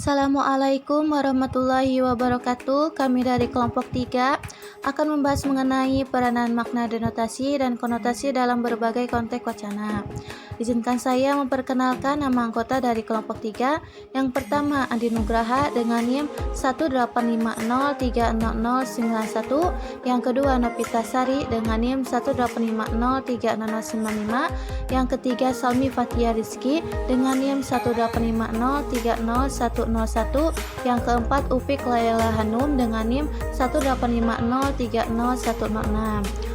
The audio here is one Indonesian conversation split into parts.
Assalamualaikum warahmatullahi wabarakatuh. Kami dari kelompok 3 akan membahas mengenai peranan makna denotasi dan konotasi dalam berbagai konteks wacana. Izinkan saya memperkenalkan nama anggota dari kelompok 3. Yang pertama, Andi Nugraha dengan NIM 185030091. Yang kedua, Novita Sari dengan NIM 185030095. Yang ketiga, Salmi Fathia Rizky dengan NIM 185030101. Yang keempat, Upik Laila Hanum dengan NIM 185030106.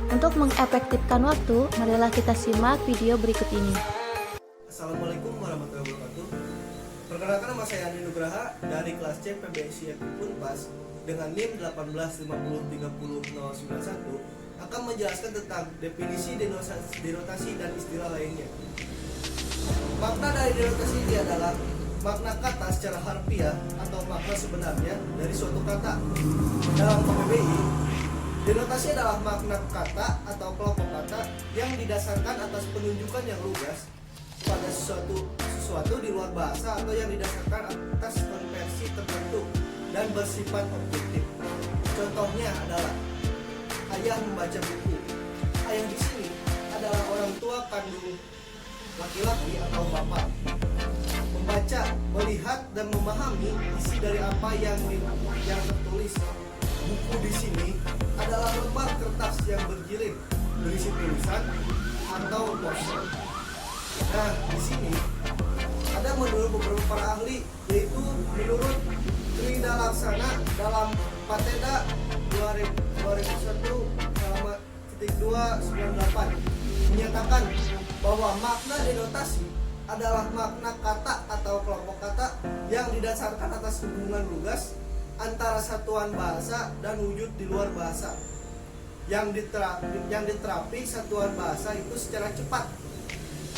Untuk mengefektifkan waktu, marilah kita simak video berikut ini. Assalamualaikum warahmatullahi wabarakatuh. Perkenalkan, nama saya Andi Nugraha dari kelas C PBSI Unpas dengan NIM 185030091 akan menjelaskan tentang definisi denotasi dan istilah lainnya. Makna dari denotasi ini adalah makna kata secara harfiah atau makna sebenarnya dari suatu kata. Dalam KBBI, denotasi adalah makna kata atau kelompok kata yang didasarkan atas penunjukan yang lugas pada sesuatu di luar bahasa atau yang didasarkan atas konversi tertentu dan bersifat objektif. Contohnya adalah ayah membaca buku. Ayah di sini adalah orang tua kandung laki-laki atau bapak. Membaca, melihat dan memahami isi dari apa yang tertulis. Buku di sini adalah lembar kertas yang berjilid berisi tulisan atau poster. Nah, di sini ada menurut beberapa para ahli, yaitu menurut Trida Laksana dalam Pateda 2001/298 menyatakan bahwa makna denotasi adalah makna kata atau kelompok kata yang didasarkan atas hubungan lugas antara satuan bahasa dan wujud di luar bahasa yang diterapi satuan bahasa itu secara cepat.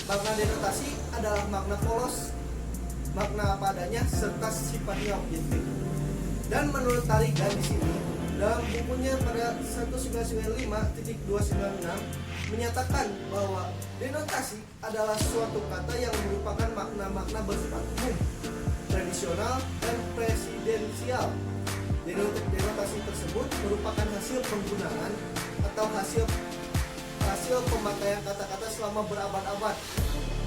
Makna denotasi adalah makna polos, makna apa adanya serta sifatnya objektif. Dan menurut Tarigan di sini dalam bukunya pada 1995.296 menyatakan bahwa denotasi adalah suatu kata yang merupakan makna-makna bersifat umum, tradisional, dan presidensial. Denotasi tersebut merupakan hasil penggunaan atau hasil pemakaian kata-kata selama berabad-abad.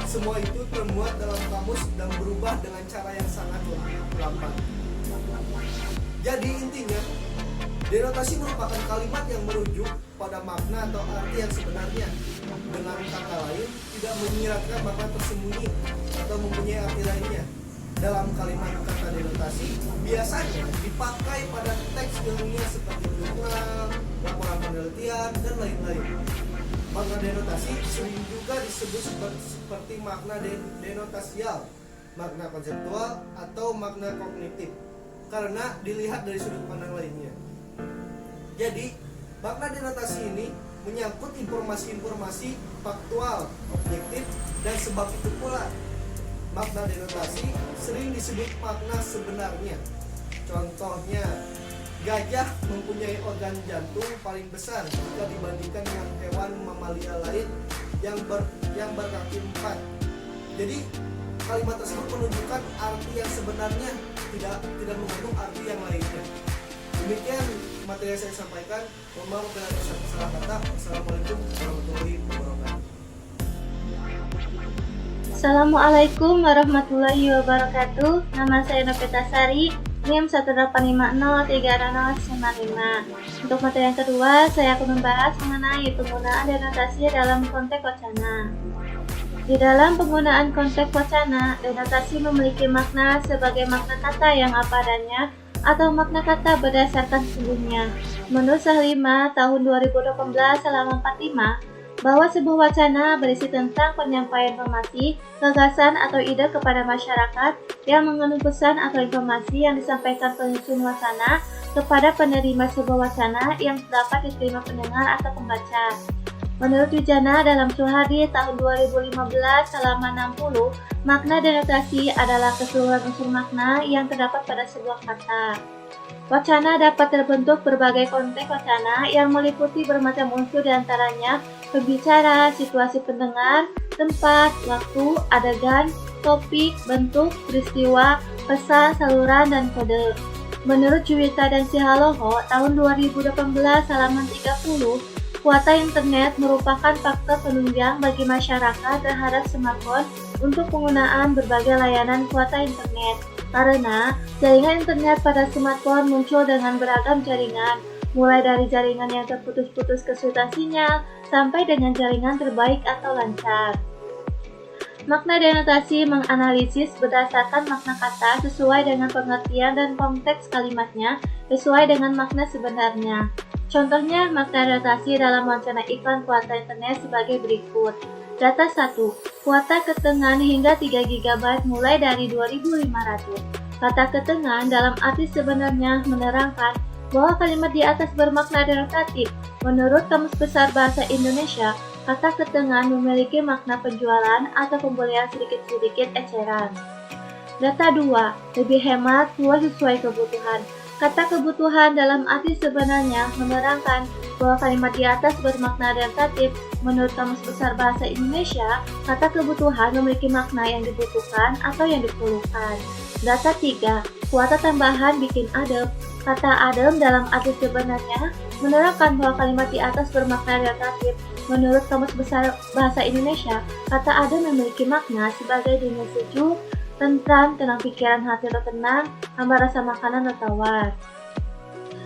Semua itu termuat dalam kamus dan berubah dengan cara yang sangat lambat. Jadi intinya, denotasi merupakan kalimat yang merujuk pada makna atau arti yang sebenarnya. Dengan kata lain, tidak menyiratkan makna tersembunyi atau mempunyai arti lainnya. Dalam kalimat kata denotasi biasanya dipakai pada teks ilmiah seperti jurnal, laporan penelitian, dan lain-lain. Makna denotasi sering juga disebut seperti makna denotasial, makna konseptual, atau makna kognitif karena dilihat dari sudut pandang lainnya. Jadi, makna denotasi ini menyangkut informasi-informasi faktual, objektif, dan sebab itu pula makna denotasi sering disebut makna sebenarnya. Contohnya, gajah mempunyai organ jantung paling besar jika dibandingkan dengan hewan mamalia lain yang berkaki 4. Jadi kalimat tersebut menunjukkan arti yang sebenarnya, tidak mengandung arti yang lainnya. Demikian materi yang saya sampaikan. Mohon maaf bila ada salah kata. Wassalamualaikum warahmatullahi wabarakatuh. Assalamualaikum warahmatullahi wabarakatuh. Nama saya Novita Sari, NIM 185030095. Untuk materi yang kedua, saya akan membahas mengenai penggunaan denotasi dalam konteks wacana. Di dalam penggunaan konteks wacana, denotasi memiliki makna sebagai makna kata yang apa adanya atau makna kata berdasarkan sesungguhnya. Menurut Sahlima tahun 2018/45, bahwa sebuah wacana berisi tentang penyampaian informasi, gagasan atau ide kepada masyarakat yang mengandung pesan atau informasi yang disampaikan penyusun wacana kepada penerima sebuah wacana yang dapat diterima pendengar atau pembaca. Menurut Wijana dalam Suhadi tahun 2015/60, makna denotasi adalah keseluruhan unsur makna yang terdapat pada sebuah kata. Wacana dapat terbentuk berbagai konteks wacana yang meliputi bermacam unsur diantaranya pembicara, situasi pendengar, tempat, waktu, adegan, topik, bentuk, peristiwa, pesan, saluran, dan kode. Menurut Juwita dan Sihaloho, tahun 2018 halaman 30, kuota internet merupakan faktor penunjang bagi masyarakat terhadap smartphone untuk penggunaan berbagai layanan kuota internet. Karena jaringan internet pada smartphone muncul dengan beragam jaringan, mulai dari jaringan yang terputus-putus kesulitan sinyal, sampai dengan jaringan terbaik atau lancar. Makna denotasi menganalisis berdasarkan makna kata sesuai dengan pengertian dan konteks kalimatnya sesuai dengan makna sebenarnya. Contohnya, makna denotasi dalam wacana iklan kuota internet sebagai berikut. Data 1. Kuota ketengan hingga 3 GB mulai dari 2.500. Kata ketengan dalam arti sebenarnya menerangkan bahwa kalimat di atas bermakna denotatif. Menurut Kamus Besar Bahasa Indonesia, kata ketengan memiliki makna penjualan atau pembelian sedikit-sedikit eceran. Data 2. Lebih hemat, luas sesuai kebutuhan. Kata kebutuhan dalam arti sebenarnya menerangkan bahwa kalimat di atas bermakna denotatif. Menurut Kamus Besar Bahasa Indonesia, kata kebutuhan memiliki makna yang dibutuhkan atau yang diperlukan. Data 3. Kuota tambahan bikin adem. Kata adem dalam arti sebenarnya menerangkan bahwa kalimat di atas bermakna denotatif. Menurut Kamus Besar Bahasa Indonesia, kata adem memiliki makna sebagai dunia sejuk, tentram, tenang pikiran hati atau tenang, hamba rasa makanan atau tawar.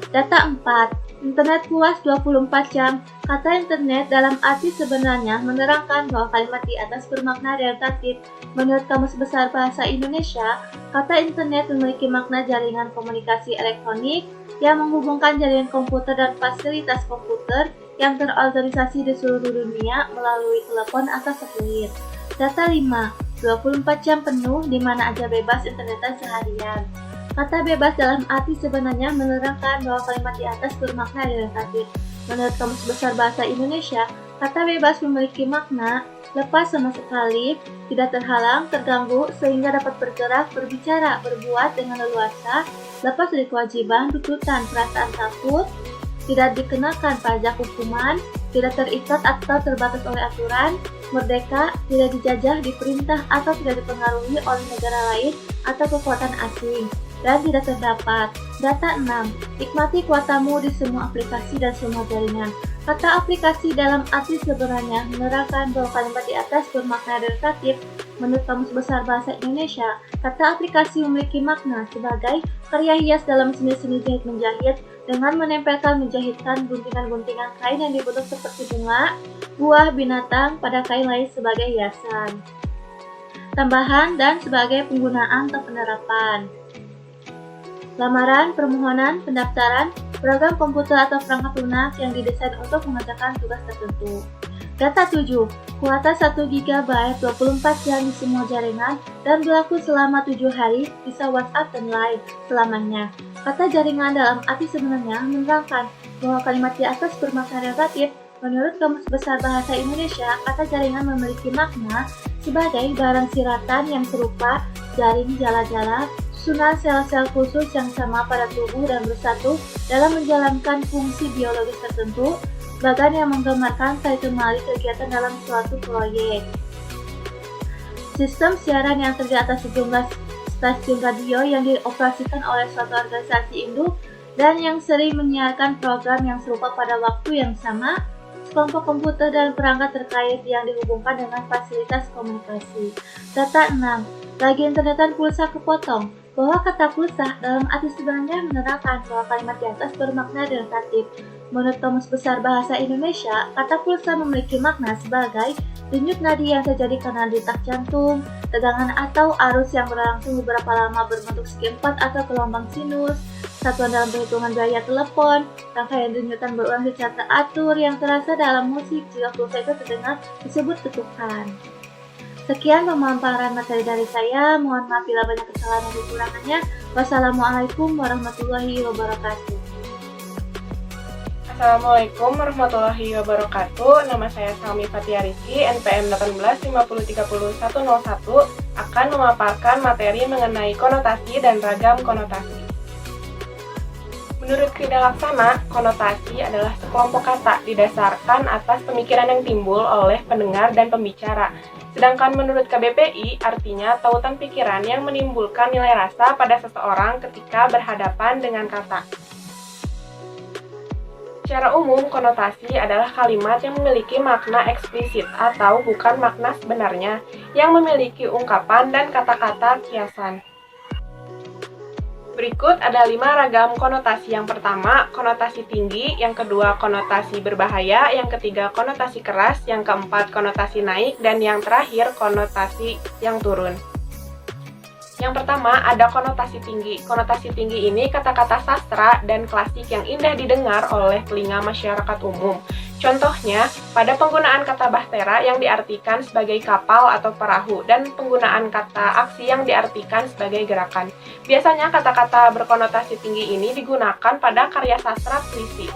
Data 4. Internet luas 24 jam. Kata internet dalam arti sebenarnya menerangkan bahwa kalimat di atas bermakna denotatif. Menurut Kamus Besar Bahasa Indonesia, kata internet memiliki makna jaringan komunikasi elektronik yang menghubungkan jaringan komputer dan fasilitas komputer yang terorganisasi di seluruh dunia melalui telepon atau satelit. Data 5. 24 jam penuh di mana aja bebas internetan seharian. Kata bebas dalam arti sebenarnya menerangkan bahwa kalimat di atas bermakna denotatif. Menurut Kamus Besar Bahasa Indonesia, kata bebas memiliki makna lepas sama sekali, tidak terhalang, terganggu, sehingga dapat bergerak, berbicara, berbuat dengan leluasa, lepas dari kewajiban, tuntutan, perasaan takut, tidak dikenakan pajak hukuman, tidak terikat atau terbatas oleh aturan, merdeka, tidak dijajah, diperintah, atau tidak dipengaruhi oleh negara lain atau kekuatan asing, dan tidak terdapat. Data 6. Nikmati kuotamu di semua aplikasi dan semua jaringan. Kata aplikasi dalam arti sebenarnya menerangkan bahwa kalimat di atas bermakna denotatif. Menurut Kamus Besar Bahasa Indonesia, kata aplikasi memiliki makna sebagai karya hias dalam seni-seni jahit menjahit dengan menempelkan menjahitkan guntingan-guntingan kain yang dibentuk seperti bunga, buah, binatang pada kain lain sebagai hiasan. Tambahan dan sebagai penggunaan atau penerapan. Lamaran, permohonan, pendaftaran, program komputer atau perangkat lunak yang didesain untuk mengerjakan tugas tertentu. Data 7. Kuota 1 GB 24 jam di semua jaringan dan berlaku selama 7 hari, bisa WhatsApp dan Line selamanya. Kata jaringan dalam arti sebenarnya menerangkan bahwa kalimat di atas bermakna denotatif. Menurut Kamus Besar Bahasa Indonesia, kata jaringan memiliki makna sebagai barang siratan yang serupa, jaring, jala-jala, susunan sel-sel khusus yang sama pada tubuh dan bersatu dalam menjalankan fungsi biologis tertentu, bagan yang menggambarkan kaitan kegiatan dalam suatu proyek. Sistem siaran yang terdiri atas sejumlah stasiun radio yang dioperasikan oleh suatu organisasi induk dan yang sering menyiarkan program yang serupa pada waktu yang sama, kelompok komputer dan perangkat terkait yang dihubungkan dengan fasilitas komunikasi. Data 6. Lagi internetan pulsa kepotong. Bahwa kata pulsa dalam arti sebenarnya menerangkan bahwa kalimat di atas bermakna denotatif. Menurut Kamus Besar Bahasa Indonesia, kata pulsa memiliki makna sebagai denyut nadi yang terjadi karena detak jantung, tegangan atau arus yang berlangsung beberapa lama berbentuk segi 4 atau gelombang sinus, satuan dalam perhitungan biaya telepon, rangkaian denyutan berulang secara teratur yang terasa dalam musik jika pulsa itu terdengar disebut ketukan. Sekian pemaparan materi dari saya, mohon maaf bila banyak kesalahan dan kekurangannya. Wassalamualaikum warahmatullahi wabarakatuh. Assalamualaikum warahmatullahi wabarakatuh. Nama saya Salmi Fatia Rizky, NPM 1850300101, akan memaparkan materi mengenai konotasi dan ragam konotasi. Menurut Krida Laksana, konotasi adalah sekelompok kata didasarkan atas pemikiran yang timbul oleh pendengar dan pembicara. Sedangkan menurut KBPI, artinya tautan pikiran yang menimbulkan nilai rasa pada seseorang ketika berhadapan dengan kata. Secara umum, konotasi adalah kalimat yang memiliki makna eksplisit atau bukan makna sebenarnya, yang memiliki ungkapan dan kata-kata kiasan. Berikut ada 5 ragam konotasi. Yang pertama, konotasi tinggi, yang kedua, konotasi berbahaya, yang ketiga, konotasi keras, yang keempat, konotasi naik, dan yang terakhir, konotasi yang turun. Yang pertama, ada konotasi tinggi. Konotasi tinggi ini kata-kata sastra dan klasik yang indah didengar oleh telinga masyarakat umum. Contohnya, pada penggunaan kata bahtera yang diartikan sebagai kapal atau perahu, dan penggunaan kata aksi yang diartikan sebagai gerakan. Biasanya kata-kata berkonotasi tinggi ini digunakan pada karya sastra puisi.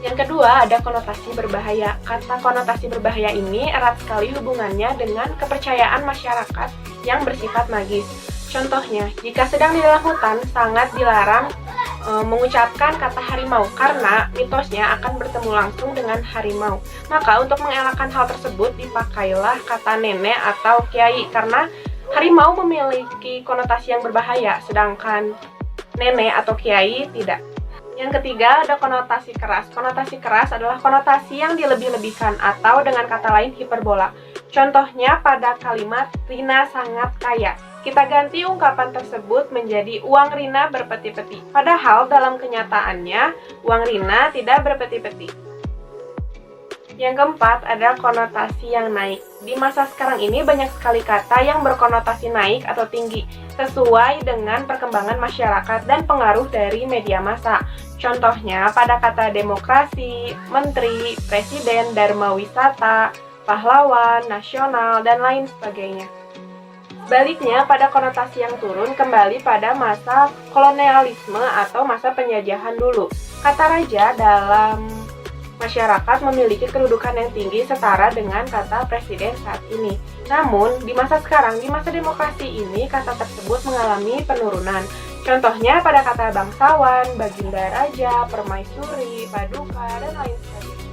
Yang kedua, ada konotasi berbahaya. Kata konotasi berbahaya ini erat sekali hubungannya dengan kepercayaan masyarakat yang bersifat magis. Contohnya, jika sedang di dalam hutan, sangat dilarang mengucapkan kata harimau karena mitosnya akan bertemu langsung dengan harimau. Maka untuk mengelakkan hal tersebut dipakailah kata nenek atau kiai karena harimau memiliki konotasi yang berbahaya sedangkan nenek atau kiai tidak. Yang ketiga, ada konotasi keras. Konotasi keras adalah konotasi yang dilebih-lebihkan atau dengan kata lain hiperbola. Contohnya pada kalimat Rina sangat kaya. Kita ganti ungkapan tersebut menjadi uang Rina berpeti-peti. Padahal dalam kenyataannya, uang Rina tidak berpeti-peti. Yang keempat, ada konotasi yang naik. Di masa sekarang ini banyak sekali kata yang berkonotasi naik atau tinggi, sesuai dengan perkembangan masyarakat dan pengaruh dari media massa. Contohnya pada kata demokrasi, menteri, presiden, dharma wisata, pahlawan, nasional, dan lain sebagainya. Sebaliknya, pada konotasi yang turun kembali pada masa kolonialisme atau masa penjajahan dulu. Kata raja dalam masyarakat memiliki kedudukan yang tinggi setara dengan kata presiden saat ini. Namun, di masa sekarang, di masa demokrasi ini, kata tersebut mengalami penurunan. Contohnya pada kata bangsawan, baginda raja, permaisuri, paduka, dan lain sebagainya.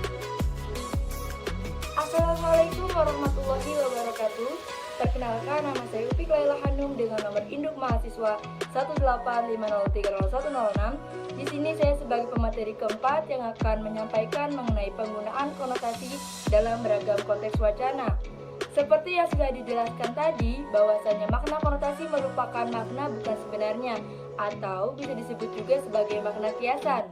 Assalamualaikum warahmatullahi wabarakatuh. Perkenalkan, nama saya Upik Laila Hanum dengan nomor induk mahasiswa 185030106. Di sini saya sebagai pemateri keempat yang akan menyampaikan mengenai penggunaan konotasi dalam beragam konteks wacana. Seperti yang sudah dijelaskan tadi, bahwasanya makna konotasi merupakan makna bukan sebenarnya, atau bisa disebut juga sebagai makna kiasan.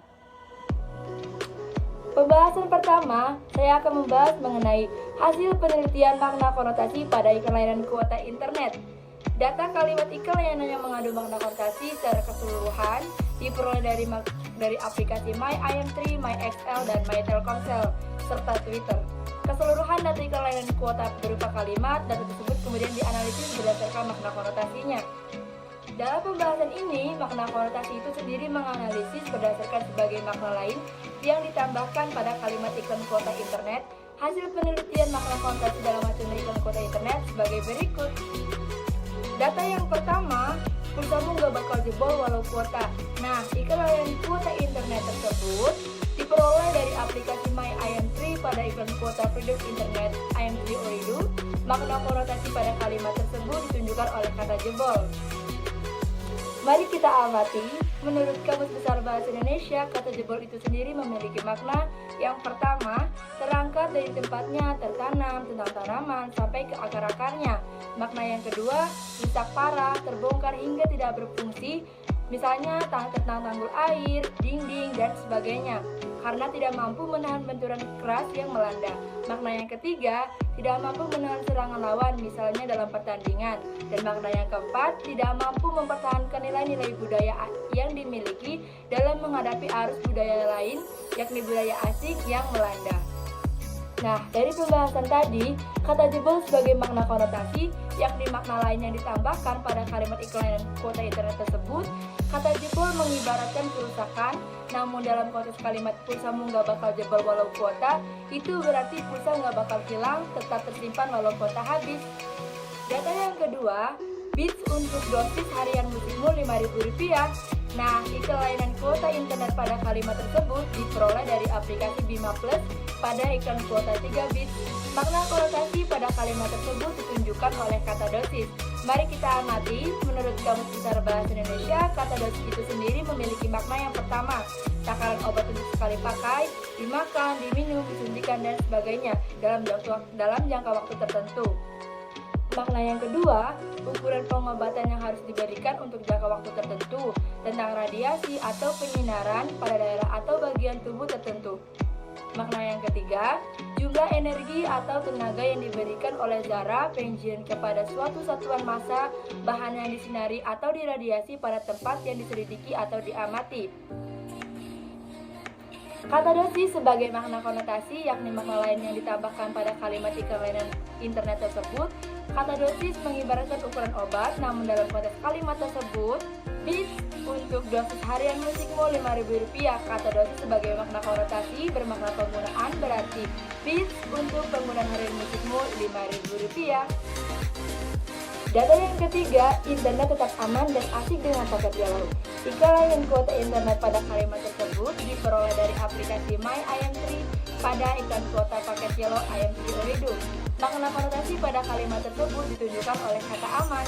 Pembahasan pertama, saya akan membahas mengenai hasil penelitian makna konotasi pada iklan layanan kuota internet. Data kalimat iklan layanan yang mengandung makna konotasi secara keseluruhan diperoleh dari aplikasi MyIM3, MyXL, dan MyTelkomsel, serta Twitter. Keseluruhan data iklan layanan kuota berupa kalimat, data tersebut kemudian dianalisis berdasarkan makna konotasinya. Dalam pembahasan ini, makna konotasi itu sendiri menganalisis berdasarkan sebagai makna lain yang ditambahkan pada kalimat iklan kuota internet. Hasil penelitian makna konotasi dalam hasil iklan kuota internet sebagai berikut. Data yang pertama, pulsamu nggak bakal jebol walau kuota. Nah, iklan layanan kuota internet tersebut diperoleh dari aplikasi MyIM3 pada iklan kuota produk internet IM3 Oridu. Makna konotasi pada kalimat tersebut ditunjukkan oleh kata jebol. Mari kita amati. Menurut Kamus Besar Bahasa Indonesia, kata jebol itu sendiri memiliki makna yang pertama, terangkat dari tempatnya, tertanam, tentang tanaman, sampai ke akar-akarnya. Makna yang kedua, rusak parah, terbongkar hingga tidak berfungsi, misalnya tentang tanggul air, dinding, dan sebagainya, karena tidak mampu menahan benturan keras yang melanda. Makna yang ketiga, tidak mampu menahan serangan lawan, misalnya dalam pertandingan. Dan makna yang keempat, tidak mampu mempertahankan nilai-nilai budaya yang dimiliki dalam menghadapi arus budaya lain, yakni budaya asing yang melanda. Nah, dari pembahasan tadi, kata jebol sebagai makna konotasi, yakni makna lain yang ditambahkan pada kalimat iklan kuota internet tersebut. Kata jebol mengibaratkan kerusakan, namun dalam konteks kalimat pulsamu nggak bakal jebol walau kuota, itu berarti pulsa nggak bakal hilang, tetap tersimpan walau kuota habis. Data yang kedua, Beats untuk dosis harian musikmu Rp5.000. Nah, iklan layanan kuota internet pada kalimat tersebut diperoleh dari aplikasi Bima Plus pada iklan kuota 3 bit. Makna konotasi pada kalimat tersebut ditunjukkan oleh kata dosis. Mari kita amati. Menurut Kamus Besar Bahasa Indonesia, kata dosis itu sendiri memiliki makna yang pertama, takaran obat untuk sekali pakai, dimakan, diminum, disuntikan, dan sebagainya dalam jangka waktu tertentu. Makna yang kedua, ukuran pengobatan yang harus diberikan untuk jangka waktu tertentu, tentang radiasi atau penyinaran pada daerah atau bagian tubuh tertentu. Makna yang ketiga, jumlah energi atau tenaga yang diberikan oleh zara penjian kepada suatu satuan massa, bahan yang disinari atau diradiasi pada tempat yang diselidiki atau diamati. Kata dosis sebagai makna konotasi, yakni makna lain yang ditambahkan pada kalimat iklan layanan internet tersebut. Kata dosis mengibaratkan ukuran obat, namun dalam konteks kalimat tersebut, bits untuk dosis harian musikmu Rp5.000. Kata dosis sebagai makna konotasi bermakna penggunaan, berarti bits untuk penggunaan harian musikmu Rp5.000. Data yang ketiga, internet tetap aman dan asik dengan paket yellow. Iklan layanan kuota internet pada kalimat tersebut diperoleh dari aplikasi My IM3 pada iklan kuota paket yellow IM3 Uridu. Makna konotasi pada kalimat tersebut ditunjukkan oleh kata aman.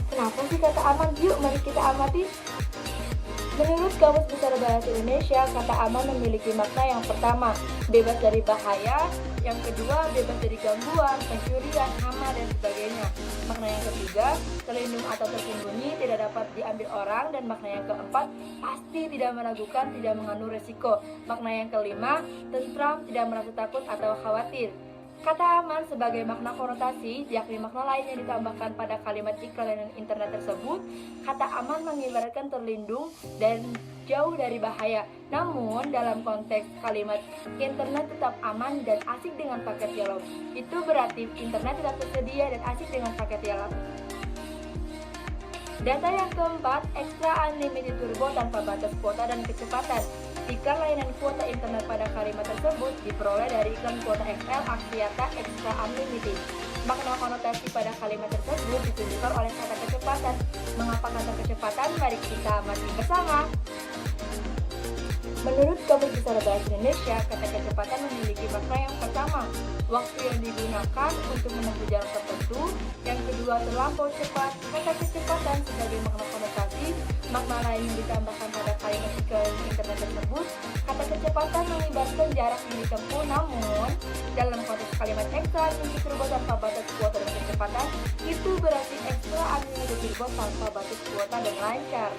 Kenapa sih kata aman? Yuk mari kita amati. Menurut Kamus Besar Bahasa Indonesia, kata aman memiliki makna yang pertama, bebas dari bahaya, yang kedua, bebas dari gangguan, pencurian, hama, dan sebagainya. Makna yang ketiga, terlindung atau tersembunyi, tidak dapat diambil orang, dan makna yang keempat, pasti tidak meragukan, tidak mengandung resiko. Makna yang kelima, tentram, tidak merasa takut atau khawatir. Kata aman sebagai makna konotasi, yakni makna lain yang ditambahkan pada kalimat iklan layanan internet tersebut. Kata aman mengibaratkan terlindung dan jauh dari bahaya. Namun dalam konteks kalimat internet tetap aman dan asik dengan paket yellow, itu berarti internet tetap tersedia dan asik dengan paket yellow. Data yang keempat, extra unlimited turbo tanpa batas kuota dan kecepatan. Iklan layanan kuota internet pada kalimat tersebut diperoleh dari iklan kuota XL Axiata Extra Unlimited. Makna konotasi pada kalimat tersebut ditunjukkan oleh kata kecepatan. Mengapa kata kecepatan? Mari kita amati bersama. Menurut Kamus Besar Bahasa Indonesia, kata kecepatan memiliki makna yang pertama, waktu yang digunakan untuk menempuh jarak tertentu. Yang kedua, terlampau cepat. Kata kecepatan sebagai makna konotasi, makna lain yang ditambahkan pada kalimat iklan internet tersebut. Kata kecepatan mengibaratkan jarak yang ditempuh, namun dalam konteks kalimat ekstra unlimited turbo tanpa batas kuota dan kecepatan, itu berarti ekstra unlimited turbo tanpa batas kuota dan lancar.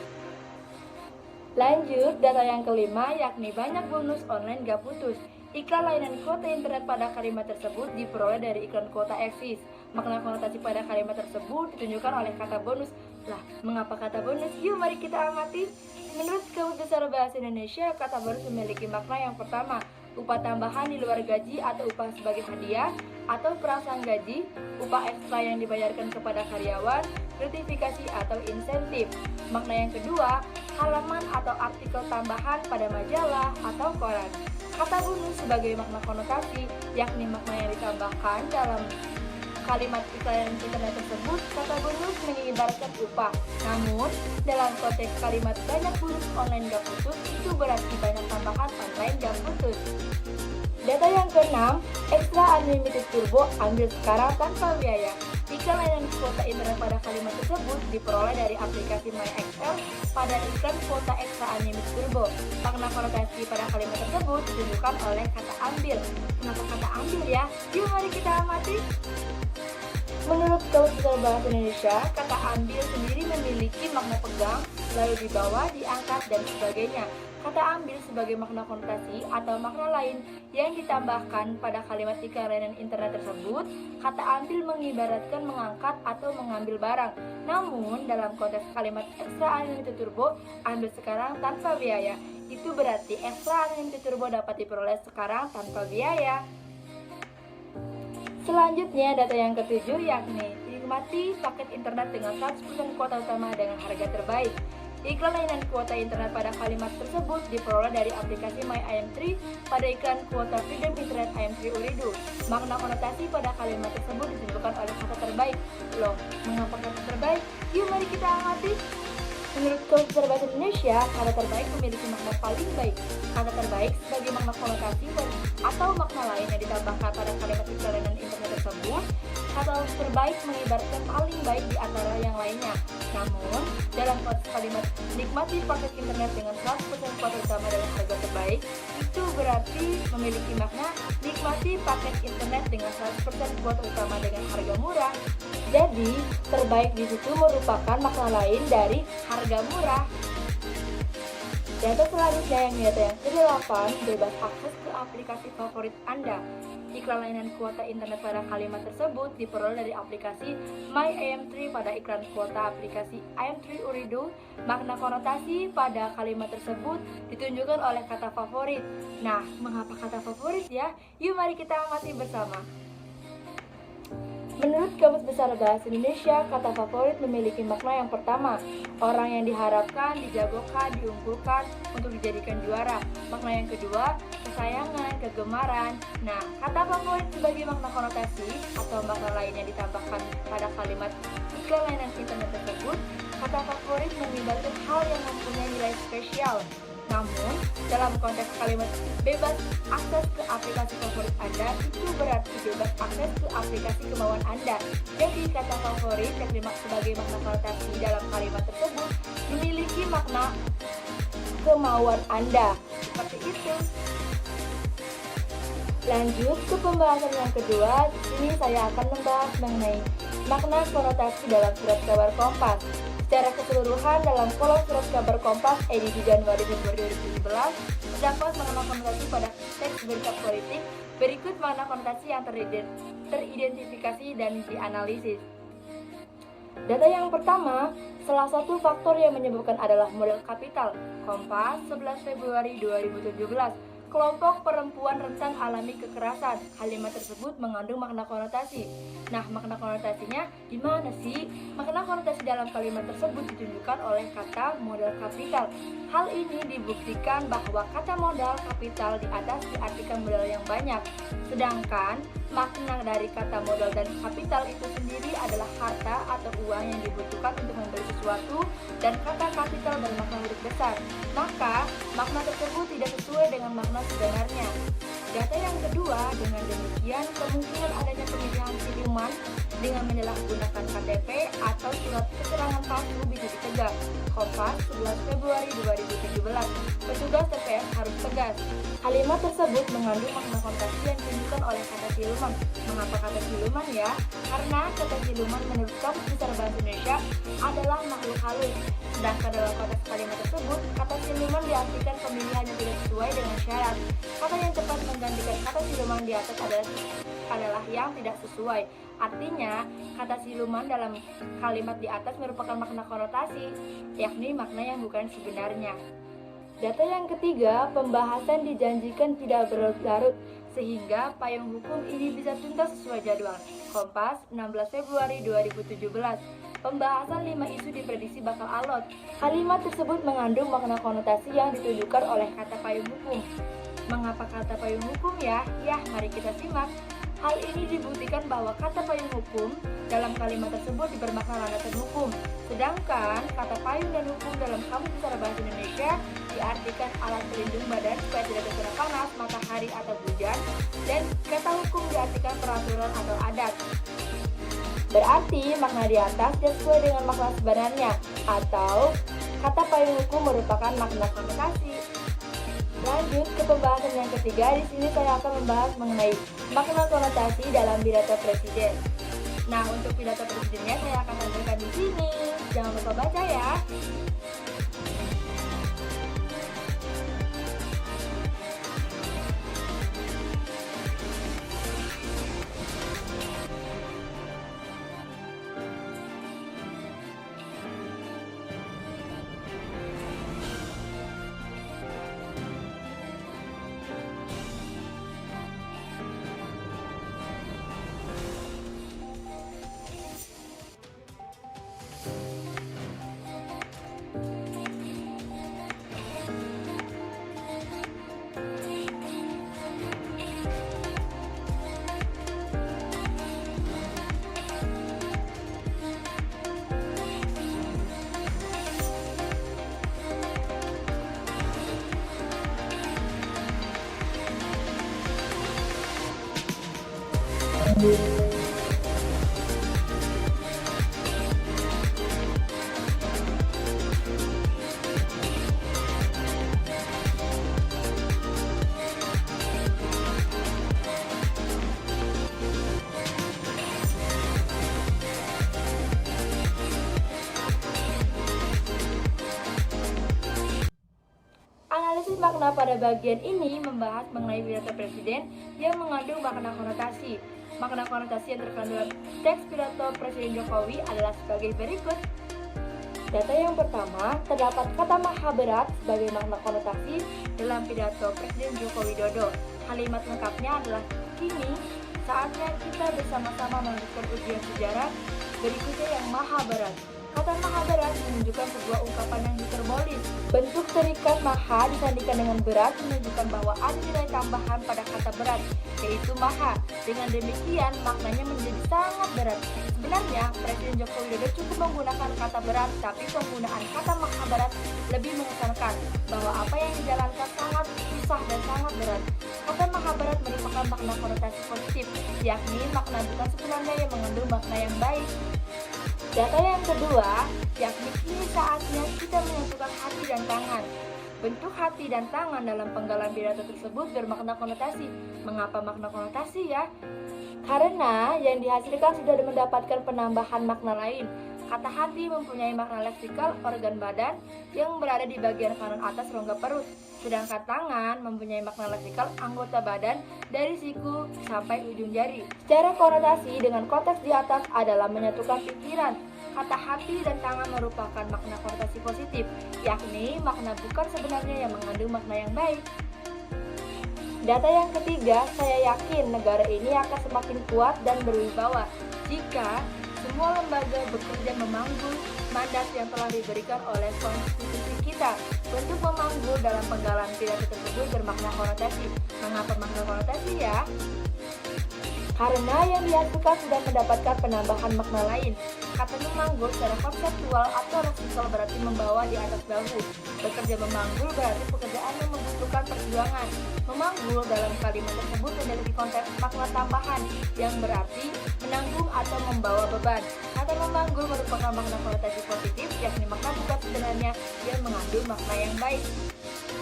Lanjut, data yang kelima, yakni banyak bonus online gak putus. Iklan layanan kuota internet pada kalimat tersebut diperoleh dari iklan kuota eksis. Makna konotasi pada kalimat tersebut ditunjukkan oleh kata bonus. Lah, mengapa kata bonus? Yuk mari kita amati. Menurut Kamus Besar Bahasa Indonesia, kata bonus memiliki makna yang pertama, upah tambahan di luar gaji atau upah sebagai hadiah, atau perasaan gaji, upah ekstra yang dibayarkan kepada karyawan, gratifikasi atau insentif. Makna yang kedua, halaman atau artikel tambahan pada majalah atau koran. Kata bonus sebagai makna konotasi, yakni makna yang ditambahkan dalam kalimat iklan internet tersebut. Kata bonus mengibaratkan upah. Namun, dalam konteks kalimat banyak bonus online gak putus, itu berarti banyak tambahan online gak putus. Data yang keenam, extra unlimited turbo ambil sekarang tanpa biaya. Iklan layanan kuota internet pada kalimat tersebut diperoleh dari aplikasi MyXL pada iklan kuota extra unlimited turbo. Makna konotasi pada kalimat tersebut ditunjukkan oleh kata ambil. Kenapa kata ambil ya? Yuk mari kita amati. Menurut Kamus Besar Bahasa Indonesia, kata ambil sendiri memiliki makna pegang, lalu dibawa, diangkat, dan sebagainya. Kata ambil sebagai makna konotasi atau makna lain yang ditambahkan pada kalimat iklan layanan internet tersebut. Kata ambil mengibaratkan mengangkat atau mengambil barang. Namun dalam konteks kalimat extra unlimited turbo, ambil sekarang tanpa biaya, itu berarti extra unlimited turbo dapat diperoleh sekarang tanpa biaya. Selanjutnya, data yang ketujuh, yakni nikmati paket internet dengan 100% kuota utama dengan harga terbaik. Iklan layanan kuota internet pada kalimat tersebut diperoleh dari aplikasi My IM3 pada iklan kuota Freedom Internet IM3 Uridu. Makna konotasi pada kalimat tersebut ditunjukkan oleh kata terbaik. Loh, mengapa kata terbaik? Yuk mari kita amati. Menurut Kamus Besar Bahasa Indonesia, kata terbaik memiliki makna paling baik. Kata terbaik sebagai makna konotasi atau makna lain yang ditambahkan pada kalimat iklan internet tersebut. Kata terbaik mengibaratkan paling baik di antara yang lainnya. Namun, dalam konteks kalimat nikmati paket internet dengan 100% kuota utama dalam harga terbaik, itu berarti memiliki makna nikmati paket internet dengan 100% kuota utama dengan harga murah. Jadi, terbaik di situ merupakan makna lain dari harga murah. Data selanjutnya yang ke-8, bebas akses ke aplikasi favorit Anda. Iklan layanan kuota internet pada kalimat tersebut diperoleh dari aplikasi My IM3 pada iklan kuota aplikasi IM3 Uridu. Makna konotasi pada kalimat tersebut ditunjukkan oleh kata favorit. Nah, mengapa kata favorit ya? Yuk mari kita amati bersama. Menurut Kamus Besar Bahasa Indonesia, kata favorit memiliki makna yang pertama, orang yang diharapkan, dijagokan, diunggulkan untuk dijadikan juara. Makna yang kedua, kesayangan, kegemaran. Nah, kata favorit sebagai makna konotasi atau makna lain yang ditambahkan pada kalimat iklan layanan internet tersebut, kata favorit mengibaratkan hal yang mempunyai nilai spesial. Namun, dalam konteks kalimat bebas akses ke aplikasi favorit Anda, itu berarti bebas akses ke aplikasi kemauan Anda. Jadi, kata favorit yang dimaksud sebagai makna konotasi dalam kalimat tersebut memiliki makna kemauan Anda. Seperti itu. Lanjut ke pembahasan yang kedua, di sini saya akan membahas mengenai makna konotasi dalam surat kabar Kompas. Secara keseluruhan dalam kolom surat kabar Kompas edisi Januari 2017 terdapat makna konotasi pada teks berita politik. Berikut makna konotasi yang teridentifikasi dan dianalisis. Data yang pertama, salah satu faktor yang menyebabkan adalah modal kapital. Kompas 11 Februari 2017. Kelompok perempuan rentan alami kekerasan. Kalimat tersebut mengandung makna konotasi. Nah, makna konotasinya di mana sih? Makna konotasi dalam kalimat tersebut ditunjukkan oleh kata modal kapital. Hal ini dibuktikan bahwa kata modal kapital di atas diartikan modal yang banyak. Sedangkan makna dari kata modal dan kapital itu sendiri adalah harta atau uang yang dibutuhkan untuk membeli sesuatu, dan kata kapital bermakna huruf besar. Maka, makna tersebut tidak sesuai dengan makna sebenarnya. Data yang kedua, dengan demikian kemungkinan adanya pemilihan siluman dengan menyalahgunakan KTP atau surat keterangan palsu bisa dicegah. Kompas 11 Februari 2017. Petugas TPS harus tegas. Kalimat tersebut mengandung makna konotasi yang ditunjukkan oleh kata siluman. Mengapa kata siluman ya? Karena kata siluman menurut Kamus Besar Bahasa Indonesia adalah makhluk halus. Sedangkan dalam konteks kalimat tersebut, kata siluman diartikan pemilihan yang tidak sesuai dengan syarat. Kata yang tepat menggantikan kata siluman di atas adalah yang tidak sesuai. Artinya, kata siluman dalam kalimat di atas merupakan makna konotasi, yakni makna yang bukan sebenarnya. Data yang ketiga, pembahasan dijanjikan tidak berlarut sehingga payung hukum ini bisa tuntas sesuai jadwal. Kompas 16 Februari 2017. Pembahasan 5 isu diprediksi bakal alot. Kalimat tersebut mengandung makna konotasi yang ditunjukkan oleh kata payung hukum. Mengapa kata payung hukum ya? Ya, mari kita simak. Hal ini dibuktikan bahwa kata payung hukum dalam kalimat tersebut bermakna landasan hukum. Sedangkan kata payung dan hukum dalam Kamus Besar Bahasa Indonesia diartikan alat pelindung badan supaya tidak terkena panas, matahari atau hujan, dan kata hukum diartikan peraturan atau adat. Berarti makna di atas tidak sesuai dengan makna sebenarnya, atau kata payung hukum merupakan makna konotasi. Lanjut ke pembahasan yang ketiga, di sini saya akan membahas mengenai makna konotasi dalam pidato presiden. Nah, untuk pidato presidennya saya akan tampilkan di sini. Jangan lupa baca ya. Analisis makna pada bagian ini membahas mengenai pidato presiden yang mengandung makna konotasi. Makna konotasi yang terkandung dalam teks pidato Presiden Jokowi adalah sebagai berikut. Data yang pertama, terdapat kata maha berat sebagai makna konotasi dalam pidato Presiden Joko Widodo. Kalimat lengkapnya adalah, kini saatnya kita bersama-sama melanjutkan ujian sejarah berikutnya yang maha berat. Kata maha berat menunjukkan sebuah ungkapan yang hiperbolis. Bentuk terikat maha disandingkan dengan berat menunjukkan bahwa ada nilai tambahan pada kata berat, yaitu maha. Dengan demikian, maknanya menjadi sangat berat. Sebenarnya, Presiden Joko Widodo cukup menggunakan kata berat, tapi penggunaan kata maha berat lebih mengesankan bahwa apa yang dijalankan sangat susah dan sangat berat. Kata maha berat merupakan makna konotasi positif, yakni makna bukan sebenarnya yang mengandung makna yang baik. Data yang kedua, yakni kini saatnya kita menyatukan hati dan tangan. Bentuk hati dan tangan dalam penggalan pidato tersebut bermakna konotasi. Mengapa makna konotasi ya? Karena yang dihasilkan sudah mendapatkan penambahan makna lain. Kata hati mempunyai makna leksikal organ badan yang berada di bagian kanan atas rongga perut. Sedangkan tangan mempunyai makna leksikal anggota badan dari siku sampai ujung jari. Secara konotasi dengan konteks di atas adalah menyatukan pikiran. Kata hati dan tangan merupakan makna konotasi positif, yakni makna bukan sebenarnya yang mengandung makna yang baik. Data yang ketiga, saya yakin negara ini akan semakin kuat dan berwibawa jika semua lembaga bekerja memanggul mandat yang telah diberikan oleh konstitusi kita. Bentuk memanggul dalam penggalan pidato tersebut bermakna konotasi. Mengapa makna konotasi ya? Karena yang dihasilkan sudah mendapatkan penambahan makna lain. Kata memanggul secara konseptual atau leksikal berarti membawa di atas bahu. Bekerja memanggul berarti pekerjaan yang membutuhkan perjuangan. Memanggul dalam kalimat tersebut memiliki konteks makna tambahan yang berarti menanggung atau membawa beban. Kata memanggul merupakan makna konotasi positif, yakni makna bukan sebenarnya yang mengandung makna yang baik.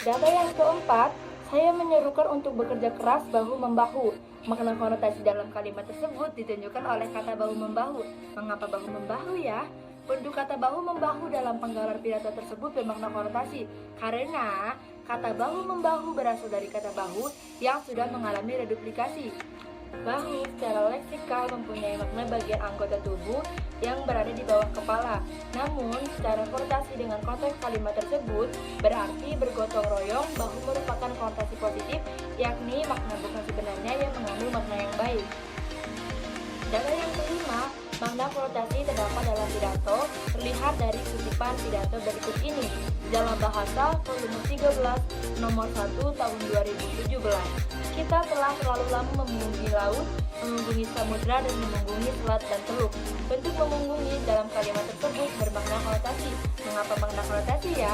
Data yang keempat, saya menyerukan untuk bekerja keras bahu-membahu. Makna konotasi dalam kalimat tersebut ditunjukkan oleh kata bahu-membahu. Mengapa bahu-membahu ya? Bentuk kata bahu-membahu dalam penggalan pidato tersebut bermakna konotasi. Karena kata bahu-membahu berasal dari kata bahu yang sudah mengalami reduplikasi. Bahu secara leksikal mempunyai makna bagian anggota tubuh yang berada di bawah kepala. Namun, secara konotasi dengan konteks kalimat tersebut berarti bergotong royong. Bahu merupakan konotasi positif, yakni makna bukan sebenarnya yang mengandung makna yang baik. Data yang kelima, makna konotasi terdapat dalam pidato terlihat dari kutipan pidato berikut ini. Dalam bahasa volume 13 nomor 1 tahun 2017. Kita telah terlalu lama memunggungi laut, memunggungi samudra, dan memunggungi selat dan teluk. Bentuk memunggungi dalam kalimat tersebut bermakna konotasi. Mengapa makna konotasi ya?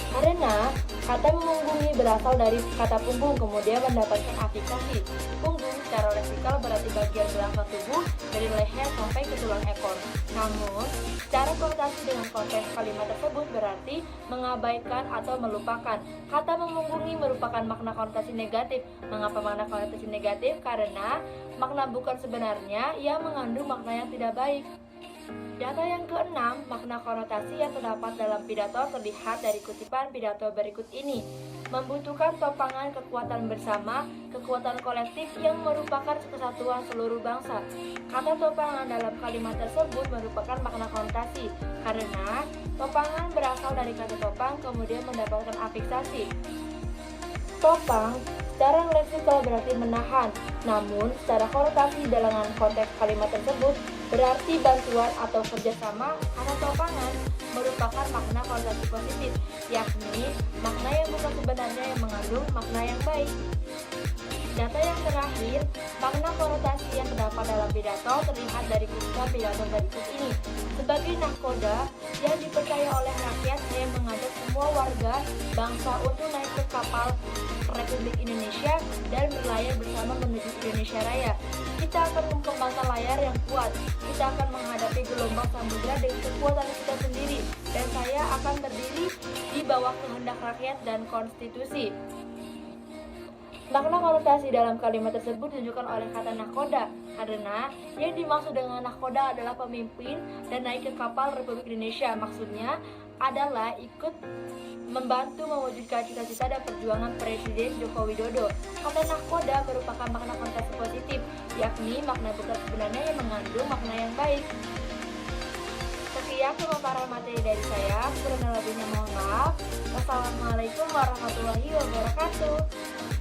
Karena kata memunggungi berasal dari kata punggung kemudian mendapatkan afiksasi. Punggung secara leksikal berarti bagian belakang tubuh dari leher sampai ke tulang ekor. Namun, secara konotasi dengan konteks kalimat tersebut berarti mengabaikan atau melupakan. Kata memunggungi merupakan makna konotasi negatif. Mengapa makna konotasi negatif? Karena makna bukan sebenarnya yang mengandung makna yang tidak baik. Data yang keenam, makna konotasi yang terdapat dalam pidato terlihat dari kutipan pidato berikut ini. Membutuhkan topangan kekuatan bersama, kekuatan kolektif yang merupakan kesatuan seluruh bangsa. Kata topangan dalam kalimat tersebut merupakan makna konotasi, karena topangan berasal dari kata topang kemudian mendapatkan afiksasi. Topang secara leksikal berarti menahan, namun secara konotasi dalam konteks kalimat tersebut berarti bantuan atau kerjasama. Karena topangan merupakan makna konotasi positif, yakni makna yang bukan sebenarnya yang mengandung makna yang baik. Data yang terakhir, makna konotasi yang terdapat dalam pidato terlihat dari kutipan pidato berikut ini. Sebagai nahkoda yang dipercaya oleh rakyat, saya mengajak semua semua warga bangsa untuk naik ke kapal Republik Indonesia dan berlayar bersama menuju Indonesia Raya. Kita akan mengembangkan layar yang kuat. Kita akan menghadapi gelombang samudera dengan kekuatan kita sendiri, dan saya akan berdiri di bawah kehendak rakyat dan konstitusi. Makna konotasi dalam kalimat tersebut ditunjukkan oleh kata nahkoda, karena yang dimaksud dengan nahkoda adalah pemimpin dan naik ke kapal Republik Indonesia. Maksudnya adalah ikut membantu mewujudkan cita-cita dan perjuangan Presiden Joko Widodo. Kata nahkoda merupakan makna konotasi positif, yakni makna bukan sebenarnya yang mengandung makna yang baik. Sekian pemaparan materi dari saya, kurang lebihnya mohon maaf. Wassalamualaikum warahmatullahi wabarakatuh.